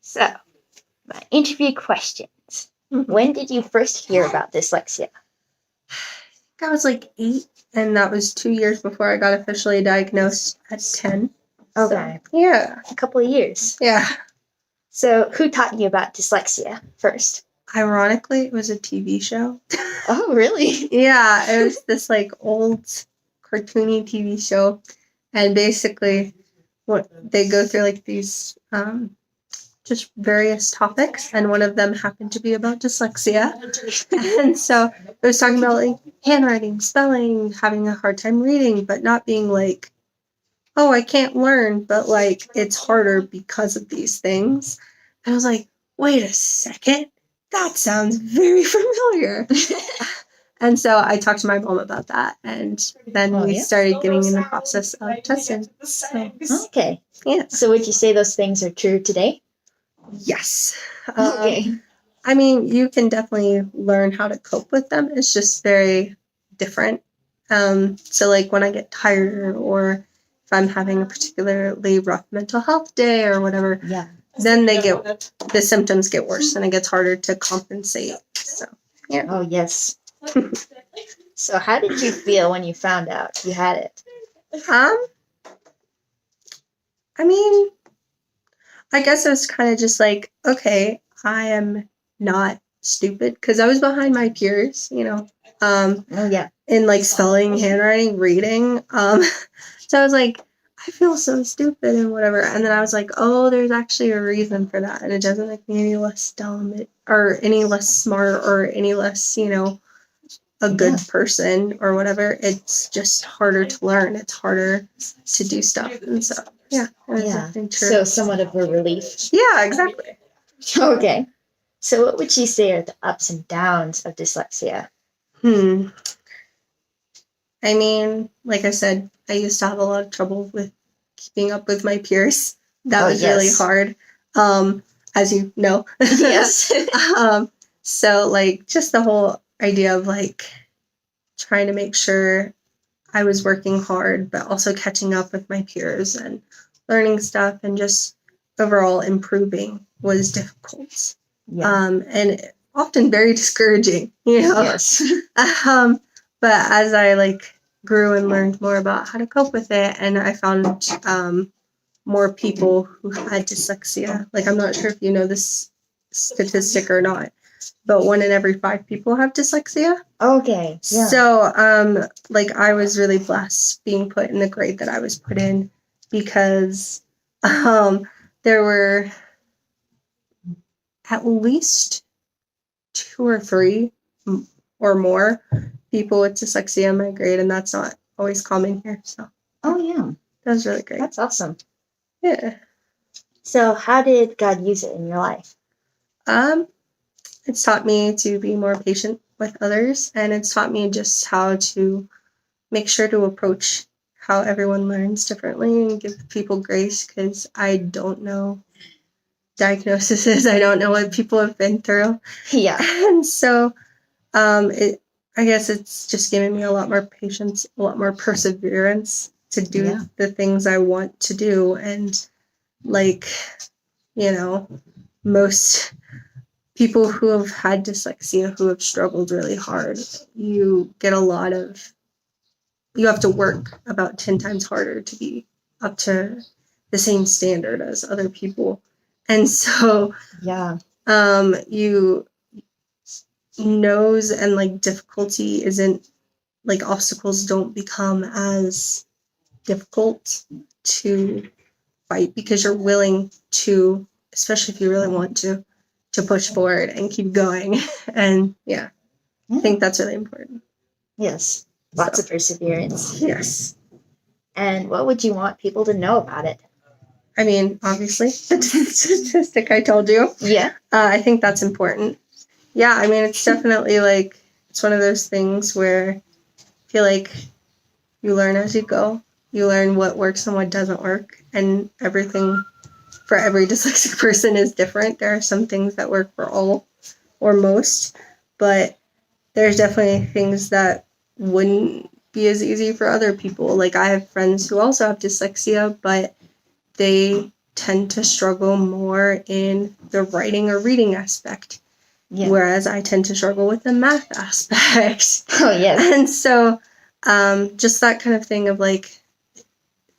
So, my interview questions. When did you first hear about dyslexia? I was like 8, and that was 2 years before I got officially diagnosed at 10. Okay. So, yeah. A couple of years. Yeah. So, who taught you about dyslexia first? Ironically, it was a TV show. Oh, really? Yeah, it was this like old cartoony TV show, and basically what they go through like these just various topics, and one of them happened to be about dyslexia. And so it was talking about like handwriting, spelling, having a hard time reading, but not being like, oh, I can't learn, but like it's harder because of these things. And I was like, wait a second, that sounds very familiar. And so I talked to my mom about that, and then we started getting in the process of testing. So, okay. Yeah. So would you say those things are true today? Yes. Okay. I mean, you can definitely learn how to cope with them. It's just very different. So like when I get tired, or if I'm having a particularly rough mental health day or whatever, then the symptoms get worse, and it gets harder to compensate. So, yeah. Oh, yes. So how did you feel when you found out you had it? I mean, I guess it was kind of just like, okay, I am not stupid, because I was behind my peers, in like spelling, handwriting, reading. So I was like, I feel so stupid and whatever. And then I was like, oh, there's actually a reason for that, and it doesn't make me any less dumb or any less smart or any less, a good person or whatever. It's just harder to learn. It's harder to do stuff. And so, yeah. True. So somewhat of a relief. Yeah, exactly. Okay. So what would you say are the ups and downs of dyslexia? I mean, like I said, I used to have a lot of trouble with keeping up with my peers. That was really hard, as you know. Yes. So, like, just the whole idea of, like, trying to make sure I was working hard, but also catching up with my peers and learning stuff and just overall improving was difficult. Yeah. And often very discouraging, Yes. But as I, like, grew and learned more about how to cope with it, and I found more people who had dyslexia. Like, I'm not sure if you know this statistic or not, but 1 in every 5 people have dyslexia. Okay. Yeah. So, like, I was really blessed being put in the grade that I was put in, because there were at least 2 or 3 or more people with dyslexia in my grade, and that's not always common here. So, oh yeah, that was really great. That's awesome. Yeah. So, how did God use it in your life? It's taught me to be more patient with others, and it's taught me just how to make sure to approach how everyone learns differently and give people grace, because I don't know diagnoses. I don't know what people have been through. Yeah. And so, I guess it's just given me a lot more patience, a lot more perseverance to do the things I want to do. And, like, most people who have had dyslexia, who have struggled really hard, you have to work about 10 times harder to be up to the same standard as other people. And so, no's and, like, difficulty isn't, like, obstacles don't become as difficult to fight, because you're willing to, especially if you really want to push forward and keep going. And I think that's really important. Yes. Lots of perseverance. Yes. And what would you want people to know about it? I mean, obviously, the statistic I told you. Yeah. I think that's important. Yeah, I mean, it's definitely like, it's one of those things where I feel like you learn as you go. You learn what works and what doesn't work. And everything for every dyslexic person is different. There are some things that work for all or most, but there's definitely things that wouldn't be as easy for other people. Like, I have friends who also have dyslexia, but they tend to struggle more in the writing or reading aspect. Yeah. Whereas I tend to struggle with the math aspect. Oh, yes. And so just that kind of thing of like,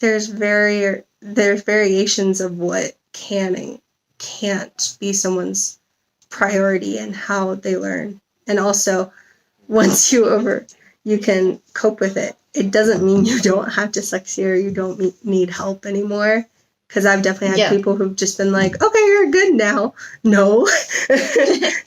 there's variations of what can and can't be someone's priority and how they learn. And also, once you can cope with it, it doesn't mean you don't have dyslexia or you don't need help anymore. Because I've definitely had people who've just been like, okay, you're good now. No.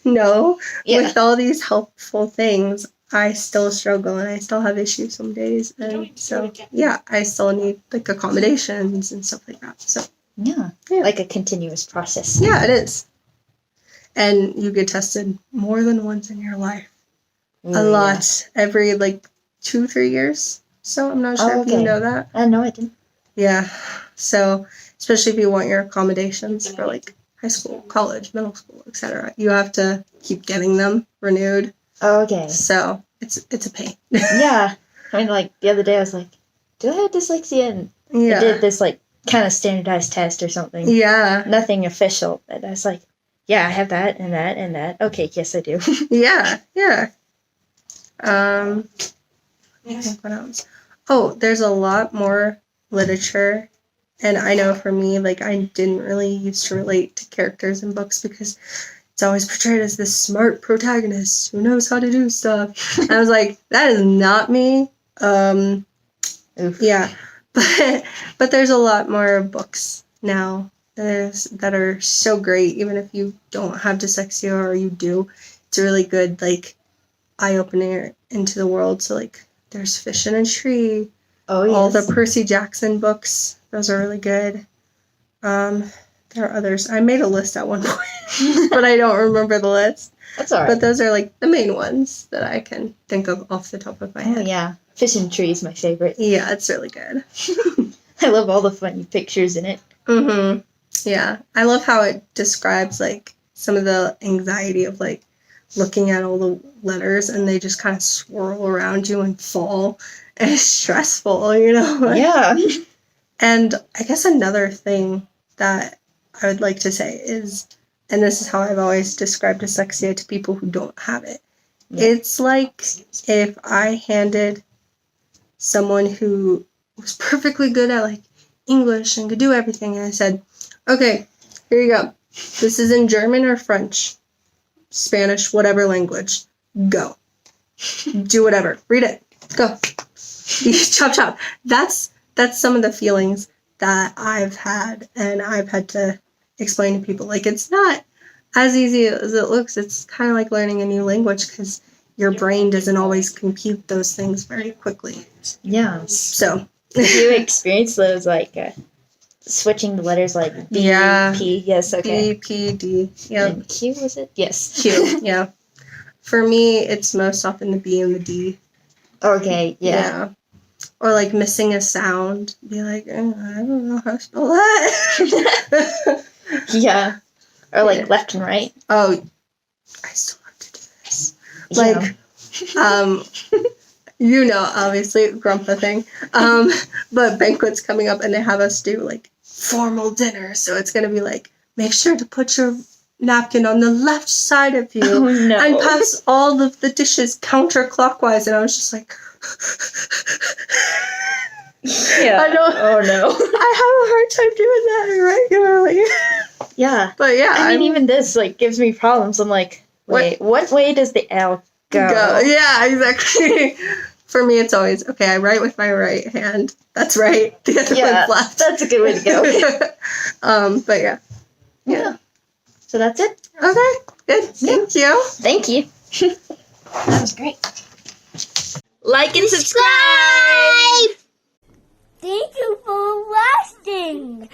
No. Yeah. With all these helpful things, I still struggle and I still have issues some days. And so, yeah, I still need like accommodations and stuff like that. So, yeah. Like a continuous process. Yeah, it is. And you get tested more than once in your life. A lot. Every like 2-3 years. So I'm not sure if you know that. No, I didn't. Yeah. So especially if you want your accommodations for like high school, college, middle school, etc., you have to keep getting them renewed. Okay. So it's a pain. Yeah. I mean, like the other day I was like, do I have dyslexia? And I did this like kind of standardized test or something. Yeah. Nothing official. But I was like, yeah, I have that and that and that. Okay, yes I do. Yeah. What else? Oh, there's a lot more literature. And I know for me, like, I didn't really used to relate to characters in books because it's always portrayed as this smart protagonist who knows how to do stuff. And I was like, that is not me. Yeah. But there's a lot more books now that are so great, even if you don't have dyslexia or you do. It's a really good, like, eye-opener into the world. So, like, there's Fish in a Tree. Oh, yes. All the Percy Jackson books. Those are really good. There are others. I made a list at one point, but I don't remember the list. That's all right. But those are, like, the main ones that I can think of off the top of my head. Oh, yeah. Fish in a Tree is my favorite. Yeah, it's really good. I love all the funny pictures in it. Mm-hmm. Yeah. I love how it describes, like, some of the anxiety of, like, looking at all the letters and they just kind of swirl around you and fall. And it's stressful, you know? Yeah. And I guess another thing that I would like to say is, and this is how I've always described dyslexia to people who don't have it. Yeah. It's like if I handed someone who was perfectly good at, like, English and could do everything, and I said, okay, here you go. This is in German or French, Spanish, whatever language. Go. Do whatever. Read it. Go. Chop, chop. That's some of the feelings that I've had, and I've had to explain to people. Like, it's not as easy as it looks. It's kind of like learning a new language because your brain doesn't always compute those things very quickly. Yeah. So. Did you experience those, like, switching the letters, like B, P? Yes, okay. B, P, D. Yeah. And Q, was it? Yes. Q, yeah. For me, it's most often the B and the D. Okay, yeah. Or, like, missing a sound. Be like, I don't know how to spell that. Yeah. Or, like, left and right. Oh, I still have to do this. Like, you know, obviously, grandpa thing. But banquets coming up and they have us do, like, formal dinner. So it's going to be like, make sure to put your napkin on the left side of you. Oh, no. And pass all of the dishes counterclockwise. And I was just like... Yeah. I know. Oh, no. I have a hard time doing that regularly. Yeah. But, yeah. I mean, even this, like, gives me problems. I'm like, wait, what way does the L go? Yeah, exactly. For me, it's always, okay, I write with my right hand. That's right. The other one's left. That's a good way to go. But yeah. Yeah. So that's it? Okay, good. Thank you. Thank you. That was great. Like and subscribe! Thank you for watching!